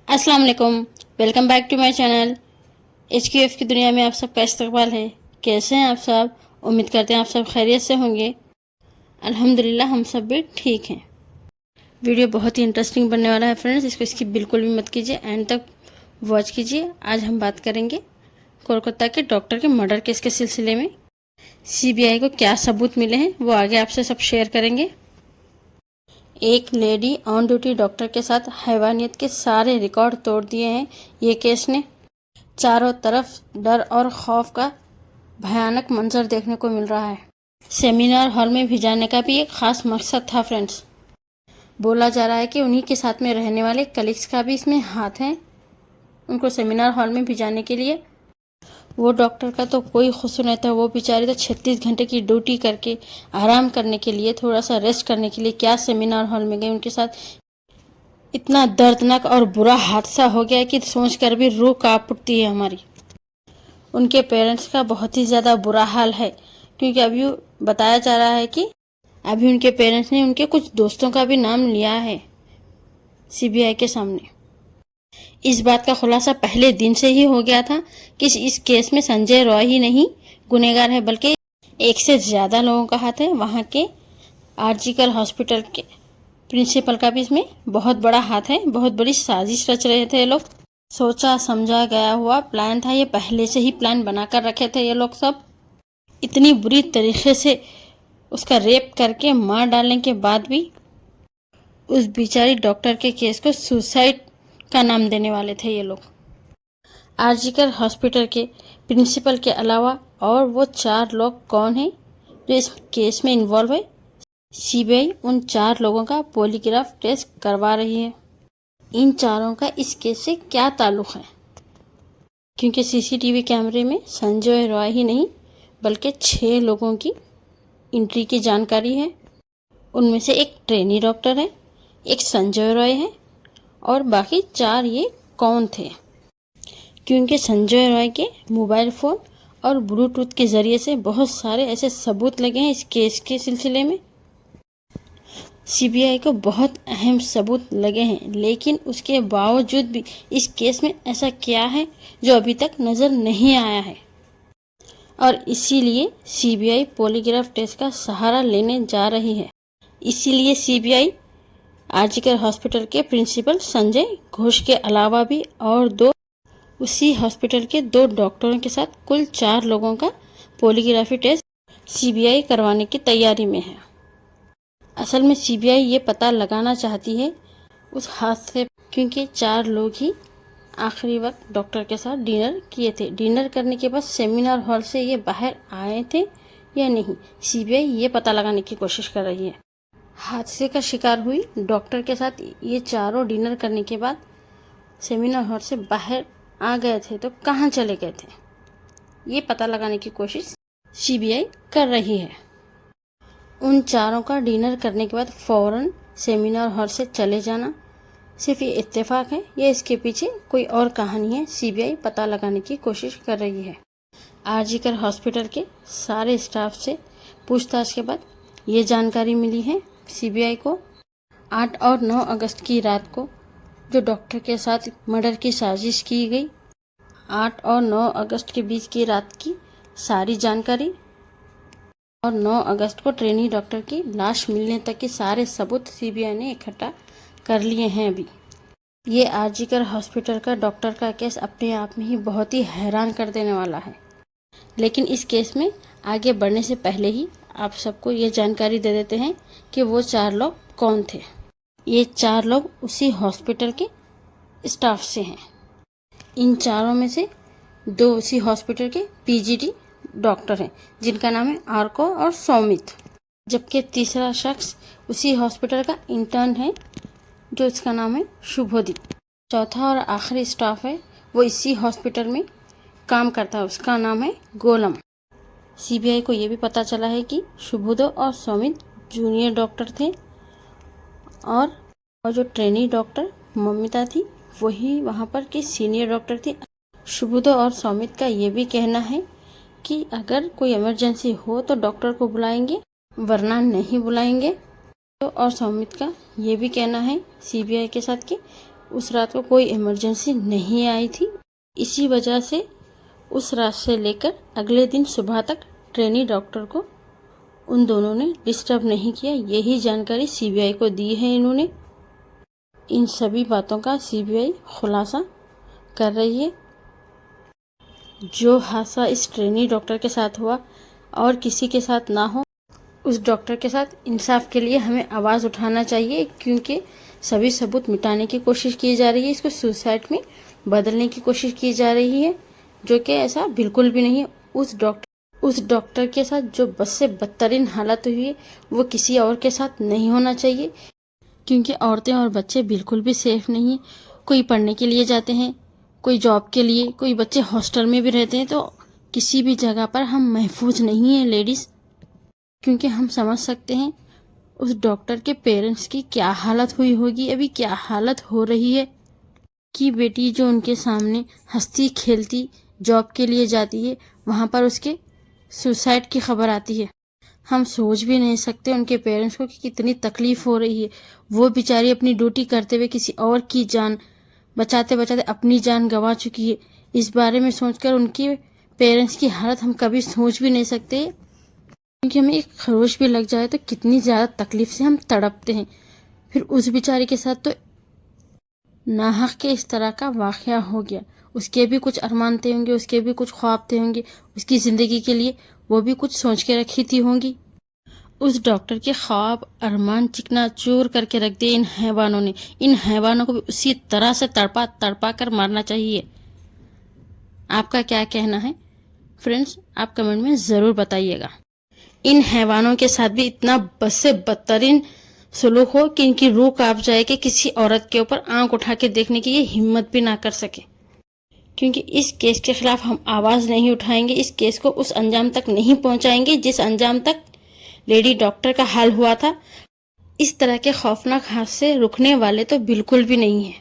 अस्सलाम वालेकुम। Welcome back to my channel. HQF की दुनिया में आप सबका इस्तकबाल है। कैसे हैं आप सब? उम्मीद करते हैं आप सब खैरियत से होंगे। अल्हम्दुलिल्लाह हम सब भी ठीक हैं। वीडियो बहुत ही इंटरेस्टिंग बनने वाला है फ्रेंड्स, इसको स्किप बिल्कुल भी मत कीजिए, एंड तक वॉच कीजिए। आज हम बात करेंगे कोलकाता के डॉक्टर के मर्डर केस के सिलसिले में CBI को क्या सबूत मिले हैं वो आगे आपसे सब शेयर करेंगे। एक लेडी ऑन ड्यूटी डॉक्टर के साथ हैवानियत के सारे रिकॉर्ड तोड़ दिए हैं ये केस ने। चारों तरफ डर और खौफ का भयानक मंजर देखने को मिल रहा है। सेमिनार हॉल में भिजाने का भी एक खास मकसद था फ्रेंड्स। बोला जा रहा है कि उन्हीं के साथ में रहने वाले कलीग्स का भी इसमें हाथ है, उनको सेमिनार हॉल में भिजाने के लिए। वो डॉक्टर का तो कोई कसूर नहीं था, वो बेचारी तो 36 घंटे की ड्यूटी करके आराम करने के लिए, थोड़ा सा रेस्ट करने के लिए क्या सेमिनार हॉल में गई। उनके साथ इतना दर्दनाक और बुरा हादसा हो गया कि सोचकर भी रूह कांप उठती है हमारी। उनके पेरेंट्स का बहुत ही ज़्यादा बुरा हाल है, क्योंकि अभी बताया जा रहा है कि अभी उनके पेरेंट्स ने उनके कुछ दोस्तों का भी नाम लिया है CBI के सामने। इस बात का खुलासा पहले दिन से ही हो गया था कि इस केस में संजय रॉय ही नहीं गुनहगार है, बल्कि एक से ज़्यादा लोगों का हाथ है। वहाँ के आरजीकर हॉस्पिटल के प्रिंसिपल का भी इसमें बहुत बड़ा हाथ है। बहुत बड़ी साजिश रच रहे थे ये लोग। सोचा समझा गया हुआ प्लान था ये, पहले से ही प्लान बनाकर रखे थे ये लोग सब। इतनी बुरी तरीके से उसका रेप करके मार डालने के बाद भी उस बेचारी डॉक्टर के केस को सुसाइड का नाम देने वाले थे ये लोग। आरजीकर हॉस्पिटल के प्रिंसिपल के अलावा और वो 4 लोग कौन हैं जो इस केस में इन्वॉल्व है? CBI उन 4 लोगों का पॉलीग्राफ टेस्ट करवा रही है। इन चारों का इस केस से क्या ताल्लुक़ है? क्योंकि CCTV कैमरे में संजय रॉय ही नहीं बल्कि 6 लोगों की एंट्री की जानकारी है। उनमें से एक ट्रेनी डॉक्टर है, एक संजय रॉय है, और बाकी 4 ये कौन थे? क्योंकि संजय रॉय के मोबाइल फ़ोन और ब्लूटूथ के ज़रिए से बहुत सारे ऐसे सबूत लगे हैं इस केस के सिलसिले में। CBI को बहुत अहम सबूत लगे हैं, लेकिन उसके बावजूद भी इस केस में ऐसा क्या है जो अभी तक नज़र नहीं आया है, और इसीलिए CBI पॉलीग्राफ टेस्ट का सहारा लेने जा रही है। इसीलिए CBI आरजीकर हॉस्पिटल के प्रिंसिपल संजय घोष के अलावा भी और उसी हॉस्पिटल के 2 डॉक्टरों के साथ कुल 4 लोगों का पॉलीग्राफी टेस्ट CBI करवाने की तैयारी में है। असल में CBI ये पता लगाना चाहती है उस हादसे, क्योंकि 4 लोग ही आखिरी वक्त डॉक्टर के साथ डिनर किए थे। डिनर करने के बाद सेमिनार हॉल से ये बाहर आए थे या नहीं, CBI ये पता लगाने की कोशिश कर रही है। हादसे का शिकार हुई डॉक्टर के साथ ये चारों डिनर करने के बाद सेमिनार हॉल से बाहर आ गए थे तो कहाँ चले गए थे, ये पता लगाने की कोशिश CBI कर रही है। उन चारों का डिनर करने के बाद फ़ौरन सेमिनार हॉल से चले जाना सिर्फ ये इत्तेफाक है या इसके पीछे कोई और कहानी है, CBI पता लगाने की कोशिश कर रही है। आरजीकर हॉस्पिटल के सारे स्टाफ से पूछताछ के बाद ये जानकारी मिली है CBI को 8 और 9 अगस्त की रात को जो डॉक्टर के साथ मर्डर की साजिश की गई, 8 और 9 अगस्त के बीच की रात की सारी जानकारी और 9 अगस्त को ट्रेनी डॉक्टर की लाश मिलने तक के सारे सबूत CBI ने इकट्ठा कर लिए हैं अभी। ये आरजीकर हॉस्पिटल का डॉक्टर का केस अपने आप में ही बहुत ही हैरान कर देने वाला है, लेकिन इस केस में आगे बढ़ने से पहले ही आप सबको ये जानकारी दे देते हैं कि वो 4 लोग कौन थे। ये 4 लोग उसी हॉस्पिटल के स्टाफ से हैं। इन चारों में से 2 उसी हॉस्पिटल के PGT डॉक्टर हैं जिनका नाम है आर्को और सौमित, जबकि तीसरा शख्स उसी हॉस्पिटल का इंटर्न है जो इसका नाम है शुभोदीप। चौथा और आखिरी स्टाफ है वो इसी हॉस्पिटल में काम करता है, उसका नाम है गोलम। CBI को ये भी पता चला है कि शुभोदय और सौमित जूनियर डॉक्टर थे, और जो ट्रेनी डॉक्टर ममिता थी वही वहाँ पर की सीनियर डॉक्टर थी। शुभोदय और सौमित का ये भी कहना है कि अगर कोई इमरजेंसी हो तो डॉक्टर को बुलाएंगे वरना नहीं बुलाएंगे। तो और सौमित का ये भी कहना है CBI के साथ कि उस रात को कोई इमरजेंसी नहीं आई थी। इसी वजह से उस रात से लेकर अगले दिन सुबह तक ट्रेनी डॉक्टर को उन दोनों ने डिस्टर्ब नहीं किया। यही जानकारी सीबीआई को दी है इन्होंने। इन सभी बातों का सीबीआई खुलासा कर रही है। जो हादसा इस ट्रेनी डॉक्टर के साथ हुआ और किसी के साथ ना हो, उस डॉक्टर के साथ इंसाफ के लिए हमें आवाज़ उठाना चाहिए, क्योंकि सभी सबूत मिटाने की कोशिश की जा रही है। इसको सुसाइड में बदलने की कोशिश की जा रही है, जो कि ऐसा बिल्कुल भी नहीं है। उस डॉक्टर के साथ जो बस से बदतरीन हालत हुई है वो किसी और के साथ नहीं होना चाहिए, क्योंकि औरतें और बच्चे बिल्कुल भी सेफ नहीं है। कोई पढ़ने के लिए जाते हैं, कोई जॉब के लिए, कोई बच्चे हॉस्टल में भी रहते हैं, तो किसी भी जगह पर हम महफूज नहीं हैं लेडीज़। क्योंकि हम समझ सकते हैं उस डॉक्टर के पेरेंट्स की क्या हालत हुई होगी, अभी क्या हालत हो रही है कि बेटी जो उनके सामने हंसती खेलती जॉब के लिए जाती है, वहाँ पर उसके सुसाइड की खबर आती है। हम सोच भी नहीं सकते उनके पेरेंट्स को कि कितनी तकलीफ़ हो रही है। वो बेचारी अपनी ड्यूटी करते हुए किसी और की जान बचाते बचाते अपनी जान गंवा चुकी है। इस बारे में सोचकर उनके पेरेंट्स की हालत हम कभी सोच भी नहीं सकते, क्योंकि हमें एक खरोश भी लग जाए तो कितनी ज़्यादा तकलीफ़ से हम तड़पते हैं। फिर उस बेचारी के साथ तो नाहक के इस तरह का वाक़या हो गया। उसके भी कुछ अरमान थे होंगे, उसके भी कुछ ख्वाब थे होंगे, उसकी ज़िंदगी के लिए वो भी कुछ सोच के रखी थी होंगी। उस डॉक्टर के ख्वाब अरमान चिकनाचूर करके रख दिए इन हैवानों ने। इन हैवानों को भी उसी तरह से तड़पा तड़पा कर मारना चाहिए। आपका क्या कहना है फ्रेंड्स, आप कमेंट में ज़रूर बताइएगा। इन हैवानों के साथ भी इतना बद से बदतरीन सलूक हो कि इनकी रूह कांप जाए कि किसी औरत के ऊपर आंख उठा के देखने की ये हिम्मत भी ना कर सके। क्योंकि इस केस के खिलाफ हम आवाज़ नहीं उठाएंगे, इस केस को उस अंजाम तक नहीं पहुंचाएंगे जिस अंजाम तक लेडी डॉक्टर का हाल हुआ था। इस तरह के खौफनाक हादसे रुकने वाले तो बिल्कुल भी नहीं है।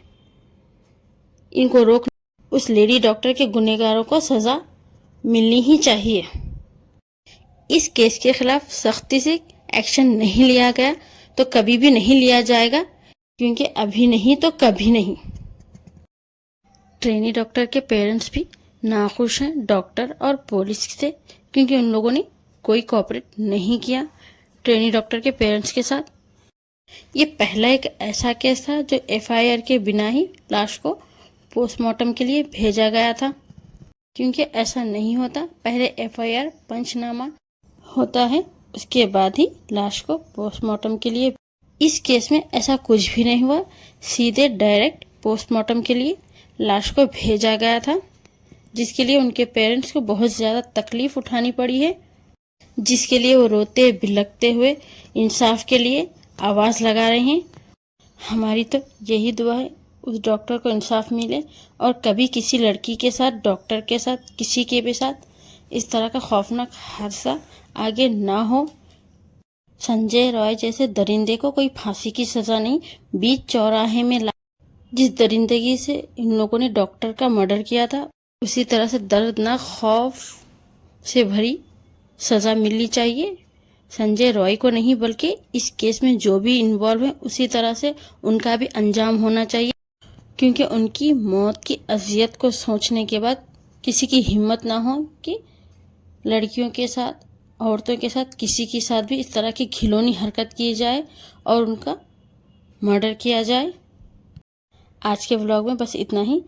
इनको रोक, उस लेडी डॉक्टर के गुनहगारों को सज़ा मिलनी ही चाहिए। इस केस के खिलाफ सख्ती से एक्शन नहीं लिया गया तो कभी भी नहीं लिया जाएगा, क्योंकि अभी नहीं तो कभी नहीं। ट्रेनी डॉक्टर के पेरेंट्स भी नाखुश हैं डॉक्टर और पुलिस से, क्योंकि उन लोगों ने कोई कोऑपरेट नहीं किया ट्रेनी डॉक्टर के पेरेंट्स के साथ। ये पहला एक ऐसा केस था जो एफआईआर के बिना ही लाश को पोस्टमार्टम के लिए भेजा गया था, क्योंकि ऐसा नहीं होता। पहले एफआईआर पंचनामा होता है, उसके बाद ही लाश को पोस्टमार्टम के लिए। इस केस में ऐसा कुछ भी नहीं हुआ, सीधे डायरेक्ट पोस्टमार्टम के लिए लाश को भेजा गया था, जिसके लिए उनके पेरेंट्स को बहुत ज़्यादा तकलीफ़ उठानी पड़ी है, जिसके लिए वो रोते बिलखते हुए इंसाफ के लिए आवाज़ लगा रहे हैं। हमारी तो यही दुआ है उस डॉक्टर को इंसाफ मिले और कभी किसी लड़की के साथ, डॉक्टर के साथ, किसी के भी साथ इस तरह का खौफनाक हादसा आगे ना हो। संजय रॉय जैसे दरिंदे को कोई फांसी की सज़ा नहीं, बीच चौराहे में जिस दरिंदगी से इन लोगों ने डॉक्टर का मर्डर किया था, उसी तरह से दर्दनाक खौफ से भरी सज़ा मिलनी चाहिए। संजय रॉय को नहीं, बल्कि इस केस में जो भी इन्वॉल्व है उसी तरह से उनका भी अंजाम होना चाहिए, क्योंकि उनकी मौत की अजियत को सोचने के बाद किसी की हिम्मत ना हो कि लड़कियों के साथ, औरतों के साथ, किसी के साथ भी इस तरह की घिनौनी हरकत की जाए और उनका मर्डर किया जाए। आज के व्लॉग में बस इतना ही।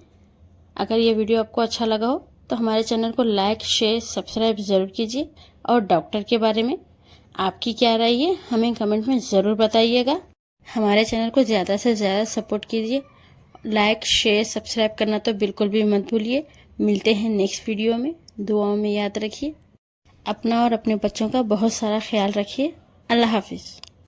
अगर ये वीडियो आपको अच्छा लगा हो तो हमारे चैनल को लाइक, शेयर, सब्सक्राइब ज़रूर कीजिए। और डॉक्टर के बारे में आपकी क्या राय है हमें कमेंट में ज़रूर बताइएगा। हमारे चैनल को ज़्यादा से ज़्यादा सपोर्ट कीजिए। लाइक, शेयर, सब्सक्राइब करना तो बिल्कुल भी मत भूलिए। मिलते हैं नेक्स्ट वीडियो में। दुआओं में याद रखिए। अपना और अपने बच्चों का बहुत सारा ख्याल रखिए। अल्लाह हाफिज़।